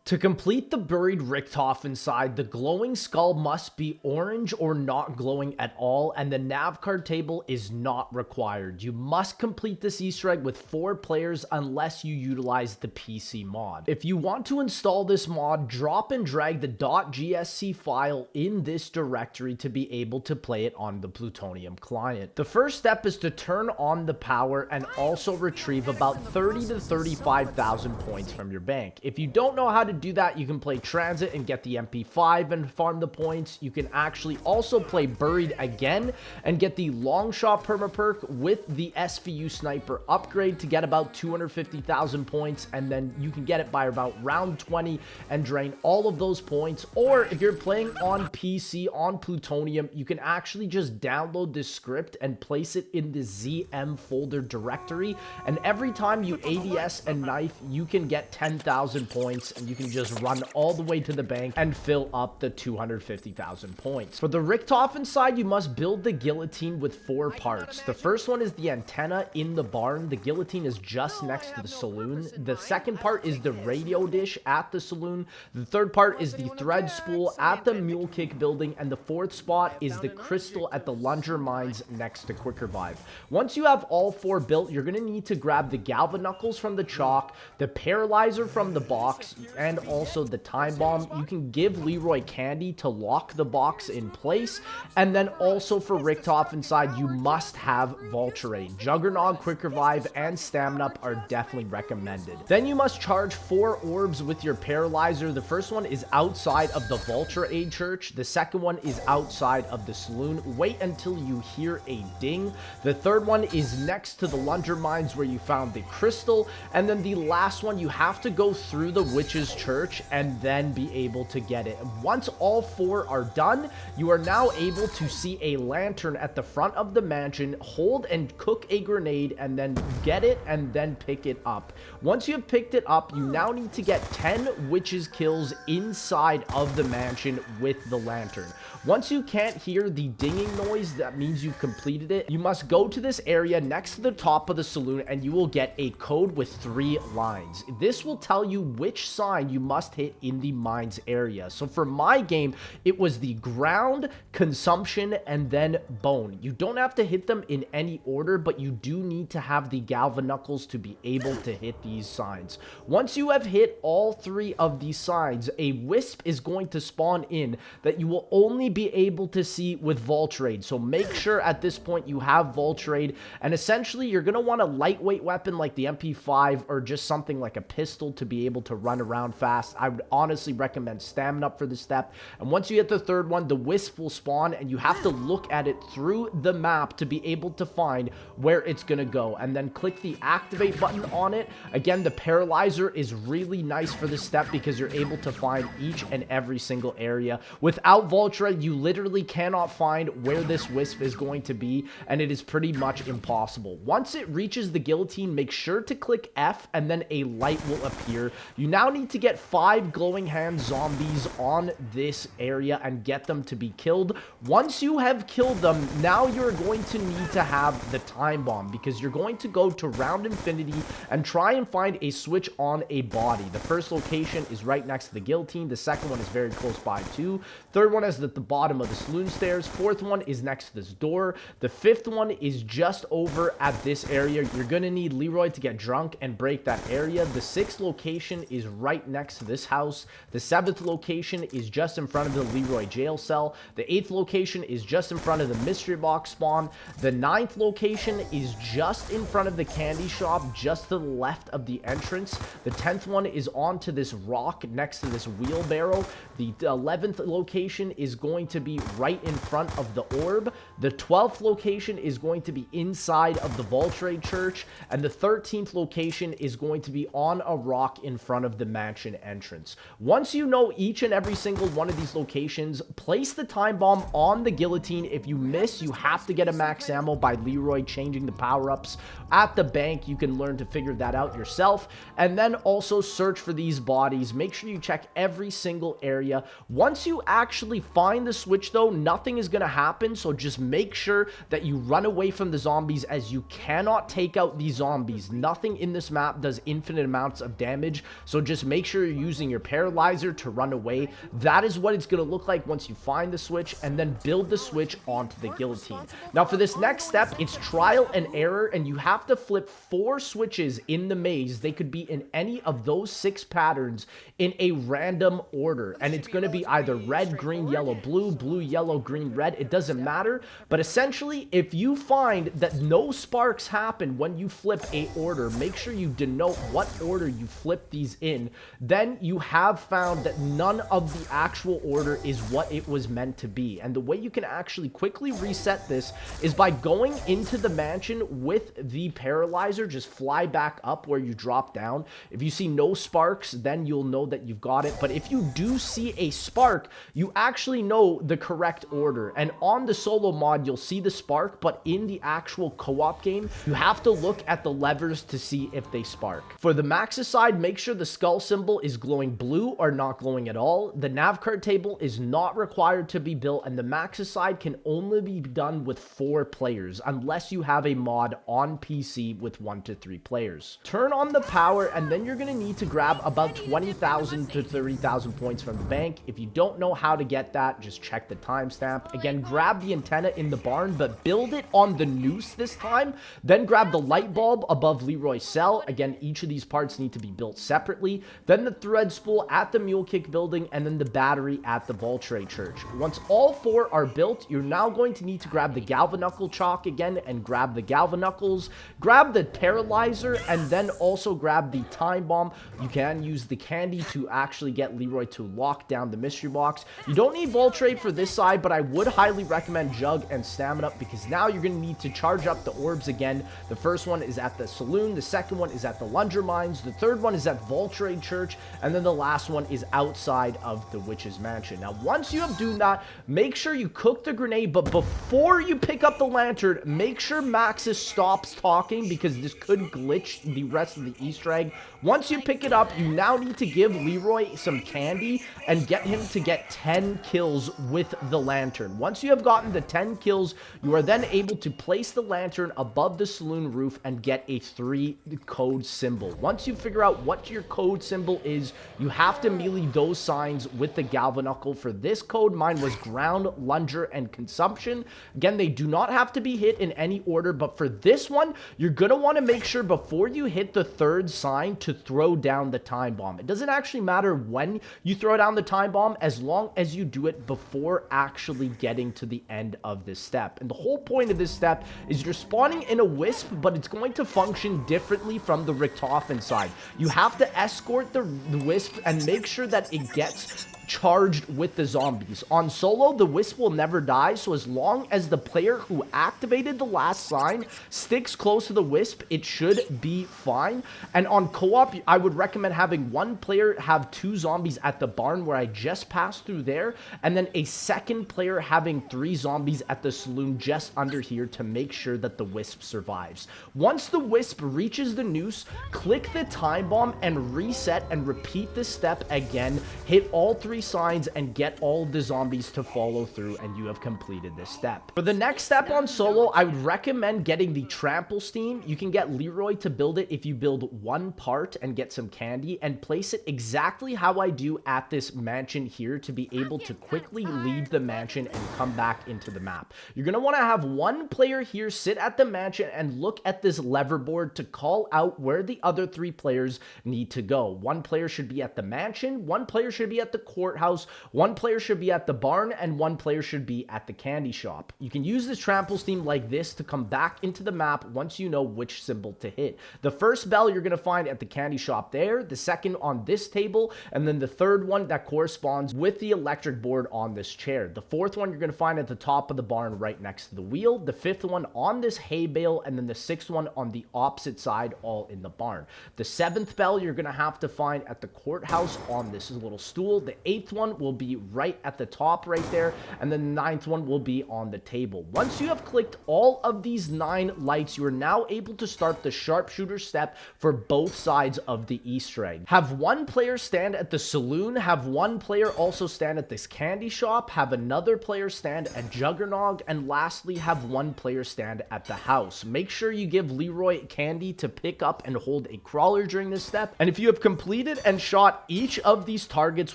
To complete the buried Richtofen Side, the glowing skull must be orange or not glowing at all, and the nav card table is not required. You must complete this Easter egg with 4 players unless you utilize the PC mod. If you want to install this mod, drop and drag the .gsc file in this directory to be able to play it on the Plutonium client. The first step is to turn on the power and also retrieve about 30 to 35,000 points from your bank. If you don't know how to do that, you can play Transit and get the MP5 and farm the points. You can actually also play Buried again and get the Long Shot permaperk with the SVU Sniper upgrade to get about 250,000 points, and then you can get it by about round 20 and drain all of those points. Or if you're playing on PC on Plutonium, you can actually just download this script and place it in the ZM folder directory, and every time you ADS and knife, you can get 10,000 points, and you can just run all the way to the bank and fill up the 250,000 points. For the Richtofen side, you must build the Guillotine with 4 parts. The first one is the antenna in the barn. The Guillotine is just next to the Saloon. The second part is the radio dish at the Saloon. The third part is the thread spool at the Mule Kick building, and the fourth spot is the crystal at the Lunger Mines next to Quick Revive. Once you have all 4 built, you're going to need to grab the Galva Knuckles from the chalk, the Paralyzer from the box, and also the Time Bomb. You can give Leroy candy to lock the box in place, and then also for Richtofen side, you must have Vulturade. Juggernog, Quick Revive, and Stamina Up are definitely recommended. Then you must charge 4 orbs with your Paralyzer. The first one is outside of the Vulturade Church. The second one is outside of the Saloon. Wait until you hear a ding. The third one is next to the Lunger Mines where you found the crystal, and then the last one, you have to go through the Witch's Church and then be able to get it. Once all 4 are done, you are now able to see a lantern at the front of the mansion. Hold and cook a grenade and then get it and then pick it up. Once you have picked it up, you now need to get 10 witches kills inside of the mansion with the lantern. Once you can't hear the dinging noise, that means you've completed it. You must go to this area next to the top of the Saloon and you will get a code with 3 lines. This will tell you which sign you must hit in the mines area. So for my game, it was the ground, consumption, and then bone. You don't have to hit them in any order, but you do need to have the Galva Knuckles to be able to hit these signs. Once you have hit all 3 of these signs, a Wisp is going to spawn in that you will only be able to see with Vulturade. So make sure at this point you have Vulturade, and essentially you're going to want a lightweight weapon like the MP5 or just something like a pistol to be able to run around fast. I would honestly recommend Stamina Up for the step. And once you hit the third one, the Wisp will spawn and you have to look at it through the map to be able to find where it's going to go, and then click the activate button on it. Again, the Paralyzer is really nice for this step because you're able to find each and every single area. Without Vulturade, you literally cannot find where this Wisp is going to be, and it is pretty much impossible. Once it reaches the Guillotine, make sure to click F and then a light will appear. You now need to get 5 glowing hand zombies on this area and get them to be killed. Once you have killed them, now you're going to need to have the Time Bomb because you're going to go to round infinity and try and find a switch on a body. The first location is right next to the Guillotine. The second one is very close by too. Third one is at the bottom of the Saloon stairs. Fourth one is next to this door. The fifth one is just over at this area. You're going to need Leroy to get drunk and break that area. The 6th location is right next to this house. The 7th location is just in front of the Leroy jail cell. The 8th location is just in front of the mystery box spawn. The 9th location is just in front of the candy shop, just to the left of the entrance. The 10th one is onto this rock next to this wheelbarrow. The 11th location is going to be right in front of the orb. The 12th location is going to be inside of the Vulturade Church, and the 13th location is going to be on a rock in front of the mansion entrance. Once you know each and every single one of these locations, place the Time Bomb on the Guillotine. If you miss, you have to get a max ammo by Leroy changing the power-ups at the bank. You can learn to figure that out yourself, and then also search for these bodies. Make sure you check every single area. Once you actually find find the switch though, nothing is going to happen, so just make sure that you run away from the zombies, as you cannot take out these zombies. Nothing in this map does infinite amounts of damage, so just make sure you're using your paralyzer to run away. That is what it's going to look like once you find the switch, and then build the switch onto the guillotine. Now for this next step, it's trial and error, and you have to flip 4 switches in the maze. They could be in any of those 6 patterns in a random order, and it's going to be either red, green, yellow, blue, blue, yellow, green, red. It doesn't matter, but essentially if you find that no sparks happen when you flip a order, make sure you denote what order you flip these in. Then you have found that none of the actual order is what it was meant to be. And the way you can actually quickly reset this is by going into the mansion with the paralyzer. Just fly back up where you drop down. If you see no sparks, then you'll know that you've got it. But if you do see a spark, you actually know the correct order. And on the solo mod, you'll see the spark, but in the actual co-op game, you have to look at the levers to see if they spark. For the Maxis side, make sure the skull symbol is glowing blue or not glowing at all. The nav card table is not required to be built, and the Maxis side can only be done with 4 players unless you have a mod on PC with 1 to 3 players. Turn on the power, and then you're going to need to grab about 20,000 to 30,000 points from the bank. If you don't know how to get that, just check the timestamp. Again, grab the antenna in the barn, but build it on the Noose this time. Then grab the light bulb above Leroy's cell. Again, each of these parts need to be built separately. Then the thread spool at the mule kick building, and then the battery at the Voltray church. Once all 4 are built, you're now going to need to grab the galvanuckle chalk again and grab the galvanuckles, grab the paralyzer, and then also grab the time bomb. You can use the candy to actually get Leroy to lock down the mystery box. You don't need Voltray for this side, but I would highly recommend Jug and Stamina, because now you're going to need to charge up the orbs again. The first one is at the Saloon, the second one is at the Lunger Mines, the third one is at Voltray Church, and then the last one is outside of the Witch's Mansion. Now, once you have done that, make sure you cook the grenade, but before you pick up the lantern, make sure Maxis stops talking, because this could glitch the rest of the Easter egg. Once you pick it up, you now need to give Leroy some candy and get him to get 10 kills with the lantern. Once you have gotten the 10 kills, you are then able to place the lantern above the saloon roof and get a 3 code symbol. Once you figure out what your code symbol is, you have to melee those signs with the galvanuckle. For this code, mine was ground, lunger, and consumption. Again, they do not have to be hit in any order, but for this one, you're going to want to make sure before you hit the 3rd sign to throw down the time bomb. It doesn't actually matter when you throw down the time bomb, as long as you do it before actually getting to the end of this step. And the whole point of this step is you're spawning in a Wisp, but it's going to function differently from the Richtofen side. You have to escort the Wisp and make sure that it gets charged with the zombies. On solo, the Wisp will never die, so as long as the player who activated the last sign sticks close to the Wisp, it should be fine. And on co-op, I would recommend having 1 player have 2 zombies at the barn where I just passed through there, and then a second player having 3 zombies at the saloon just under here to make sure that the Wisp survives. Once the Wisp reaches the Noose, click the time bomb and reset and repeat this step again. Hit all 3 signs and get all of the zombies to follow through, and you have completed this step. For the next step on solo, I would recommend getting the trample steam. You can get Leroy to build it if you build 1 part and get some candy and place it exactly how I do at this mansion here to be able to quickly leave the mansion and come back into the map. You're going to want to have 1 player here sit at the mansion and look at this lever board to call out where the other 3 players need to go. 1 player should be at the mansion, 1 player should be at the courthouse, 1 player should be at the barn, and 1 player should be at the candy shop. You can use this trample steam like this to come back into the map once you know which symbol to hit. The first bell you're going to find at the candy shop there, the second on this table, and then the third one that corresponds with the electric board on this chair. The 4th one you're going to find at the top of the barn right next to the wheel, the 5th one on this hay bale, and then the 6th one on the opposite side, all in the barn. The 7th bell you're going to have to find at the courthouse on this little stool. The 8th one will be right at the top right there, and then the 9th one will be on the table. Once you have clicked all of these 9 lights, you are now able to start the Sharpshooter Step for both sides of the Easter egg. Have one player stand at the Saloon, have one player also stand at this candy shop, have another player stand at Juggernog, and lastly have one player stand at the house. Make sure you give Leroy candy to pick up and hold a crawler during this step, and if you have completed and shot each of these targets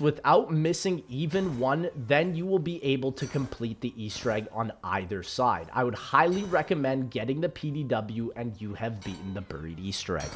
without missing even one, then you will be able to complete the Easter egg on either side. I would highly recommend getting the PDW and you have beaten the buried Easter egg.